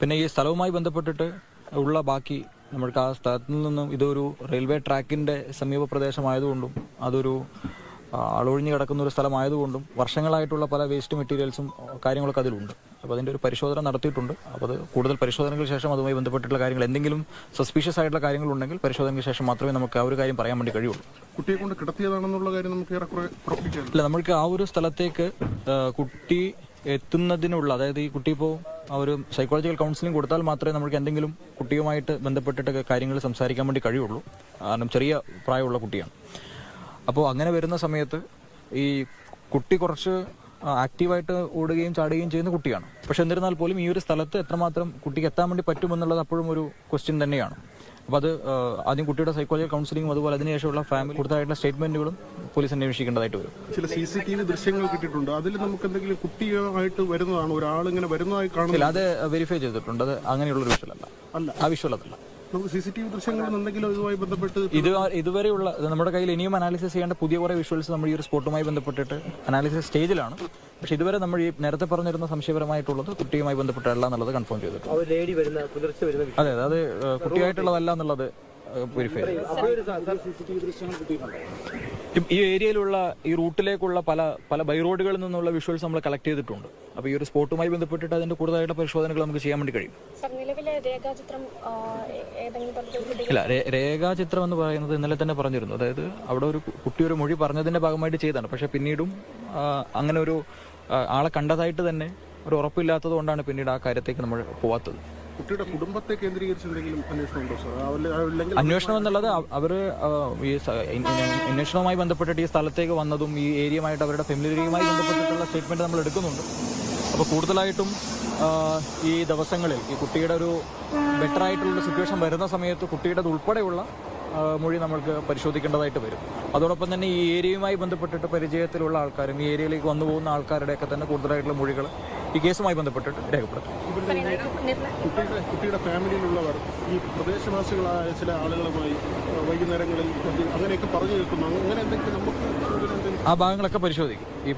പിന്നെ ഈ സ്ഥലവുമായി ബന്ധപ്പെട്ടിട്ട് ഉള്ള ബാക്കി നമ്മൾക്ക് ആ സ്ഥലത്തു നിന്നും ഇതൊരു റെയിൽവേ ട്രാക്കിന്റെ സമീപ പ്രദേശമായതുകൊണ്ടും അതൊരു അളൊഴിഞ്ഞു കിടക്കുന്ന ഒരു സ്ഥലമായതുകൊണ്ടും വർഷങ്ങളായിട്ടുള്ള പല വേസ്റ്റ് മെറ്റീരിയൽസും കാര്യങ്ങളൊക്കെ അതിലുണ്ട്. അപ്പോൾ അതിൻ്റെ ഒരു പരിശോധന നടത്തിയിട്ടുണ്ട്. അപ്പോൾ അത് കൂടുതൽ പരിശോധനകൾക്ക് ശേഷം അതുമായി ബന്ധപ്പെട്ടിട്ടുള്ള കാര്യങ്ങൾ എന്തെങ്കിലും സസ്പീഷ്യസ് ആയിട്ടുള്ള കാര്യങ്ങളുണ്ടെങ്കിൽ പരിശോധനയ്ക്ക് ശേഷം മാത്രമേ നമുക്ക് ആ ഒരു കാര്യം പറയാൻ വേണ്ടി കഴിയുള്ളൂ. കുട്ടിയെ കൊണ്ട് കിടത്തിയതാണെന്നുള്ള കാര്യം നമുക്ക് ഇല്ല, നമ്മൾക്ക് ആ ഒരു സ്ഥലത്തേക്ക് കുട്ടി എത്തുന്നതിനുള്ള, അതായത് ഈ കുട്ടി ഇപ്പോൾ ഒരു സൈക്കോളജിക്കൽ കൗൺസിലിംഗ് കൊടുത്താൽ മാത്രമേ നമുക്ക് എന്തെങ്കിലും കുട്ടിയുമായിട്ട് ബന്ധപ്പെട്ടിട്ട് കാര്യങ്ങൾ സംസാരിക്കാൻ വേണ്ടി കഴിയുള്ളൂ. കാരണം ചെറിയ പ്രായമുള്ള കുട്ടിയാണ്. അപ്പോൾ അങ്ങനെ വരുന്ന സമയത്ത് ഈ കുട്ടി കുറച്ച് ആക്റ്റീവായിട്ട് ഓടുകയും ചാടുകയും ചെയ്യുന്ന കുട്ടിയാണ്. പക്ഷെ എന്നിരുന്നാൽ പോലും ഈ ഒരു സ്ഥലത്ത് എത്രമാത്രം കുട്ടിക്ക് എത്താൻ വേണ്ടി പറ്റുമെന്നുള്ളത് അപ്പോഴും ഒരു ക്വസ്റ്റ്യൻ തന്നെയാണ്. അപ്പോൾ അത് ആദ്യം കുട്ടിയുടെ സൈക്കോളജിക്കൽ കൗൺസിലിംഗും അതുപോലെ അതിനുശേഷമുള്ള ഫാമിലി കൊടുത്തതായിട്ടുള്ള സ്റ്റേറ്റ്മെന്റുകളും പോലീസ് അന്വേഷിക്കേണ്ടതായിട്ട് വരും. ചില CCTV ദൃശ്യങ്ങൾ കിട്ടിയിട്ടുണ്ട്. അതിൽ നമുക്ക് എന്തെങ്കിലും കുട്ടിയായിട്ട് വരുന്നതാണ്, ഒരാളിങ്ങനെ വരുന്നതായി കാണുന്നില്ല. അത് വെരിഫൈ ചെയ്തിട്ടുണ്ട്. അത് അങ്ങനെയുള്ളൊരു വിഷ്വലല്ല, ആ വിഷ്വൽ അതല്ല. നമുക്ക് CCTV ദൃശ്യങ്ങളിൽ എന്തെങ്കിലും ഇതുമായി ബന്ധപ്പെട്ട് ഇതുവരെയുള്ള നമ്മുടെ കയ്യിൽ ഇനിയും അനാലിസിസ് ചെയ്യേണ്ട പുതിയ കുറേ വിഷ്വൽസ് നമ്മൾ ഈ ഒരു സ്പോട്ടുമായി ബന്ധപ്പെട്ടിട്ട് അനാലിസിസ് സ്റ്റേജിലാണ്. പക്ഷെ ഇതുവരെ നമ്മൾ ഈ നേരത്തെ പറഞ്ഞിരുന്ന സംശയപരമായിട്ടുള്ളത് കുട്ടിയുമായി ബന്ധപ്പെട്ടല്ല എന്നുള്ളത് കൺഫേം ചെയ്തിട്ടുണ്ട്. അതെ, അത് കുട്ടിയായിട്ടുള്ളതല്ല എന്നുള്ളത് വെരിഫൈ ചെയ്തു. ഈ ഏരിയയിലുള്ള ഈ റൂട്ടിലേക്കുള്ള പല ബൈ റോഡുകളിൽ നിന്നുള്ള വിഷ്വൽസ് നമ്മൾ കളക്ട് ചെയ്തിട്ടുണ്ട്. അപ്പോൾ ഈ ഒരു സ്പോട്ടുമായി ബന്ധപ്പെട്ടിട്ട് അതിന്റെ കൂടുതലായിട്ട് പരിശോധനകൾ നമുക്ക് ചെയ്യാൻ വേണ്ടി കഴിയും. ഇല്ല, രേഖാചിത്രം എന്ന് പറയുന്നത് ഇന്നലെ തന്നെ പറഞ്ഞിരുന്നു. അതായത് അവിടെ ഒരു കുട്ടി ഒരു മൊഴി പറഞ്ഞതിന്റെ ഭാഗമായിട്ട് ചെയ്താണ്. പക്ഷെ പിന്നീടും അങ്ങനെ ഒരു ആളെ കണ്ടതായിട്ട് തന്നെ ഒരു ഉറപ്പില്ലാത്തത് കൊണ്ടാണ് പിന്നീട് ആ കാര്യത്തേക്ക് നമ്മൾ പോവാത്തത്. കുട്ടിയുടെ കുടുംബത്തെ കേന്ദ്രീകരിച്ച് എന്തെങ്കിലും അന്വേഷണമുണ്ടോ സാർ? അന്വേഷണം എന്നുള്ളത് അവർ ഈ അന്വേഷണവുമായി ബന്ധപ്പെട്ടിട്ട് ഈ സ്ഥലത്തേക്ക് വന്നതും ഈ ഏരിയയുമായിട്ട് അവരുടെ ഫെമിലിയറുമായി ബന്ധപ്പെട്ടിട്ടുള്ള സ്റ്റേറ്റ്മെന്റ് നമ്മൾ എടുക്കുന്നുണ്ട്. അപ്പോൾ കൂടുതലായിട്ടും ഈ ദിവസങ്ങളിൽ ഈ കുട്ടിയുടെ ഒരു ബെറ്റർ ആയിട്ടുള്ള സിറ്റുവേഷൻ വരുന്ന സമയത്ത് കുട്ടിയുടെ ഉൾപ്പെടെയുള്ള മൊഴി നമ്മൾക്ക് പരിശോധിക്കേണ്ടതായിട്ട് വരും. അതോടൊപ്പം തന്നെ ഈ ഏരിയയുമായി ബന്ധപ്പെട്ടിട്ട് പരിചയത്തിലുള്ള ആൾക്കാരും ഈ ഏരിയയിലേക്ക് വന്നു പോകുന്ന ആൾക്കാരുടെയൊക്കെ തന്നെ കൂടുതലായിട്ടുള്ള മൊഴികൾ ഈ കേസുമായി ബന്ധപ്പെട്ടിട്ട് രേഖപ്പെടുത്തും. കുട്ടിയുടെ ഫാമിലിയിലുള്ളവർ ഈ പ്രദേശവാസികളായ ചില ആളുകളുമായി വൈകുന്നേരങ്ങളിൽ അങ്ങനെയൊക്കെ പറഞ്ഞു കേൾക്കുന്നു. അങ്ങനെ എന്തെങ്കിലും നമുക്ക് ആ ഭാഗങ്ങളൊക്കെ പരിശോധിക്കും. ഈ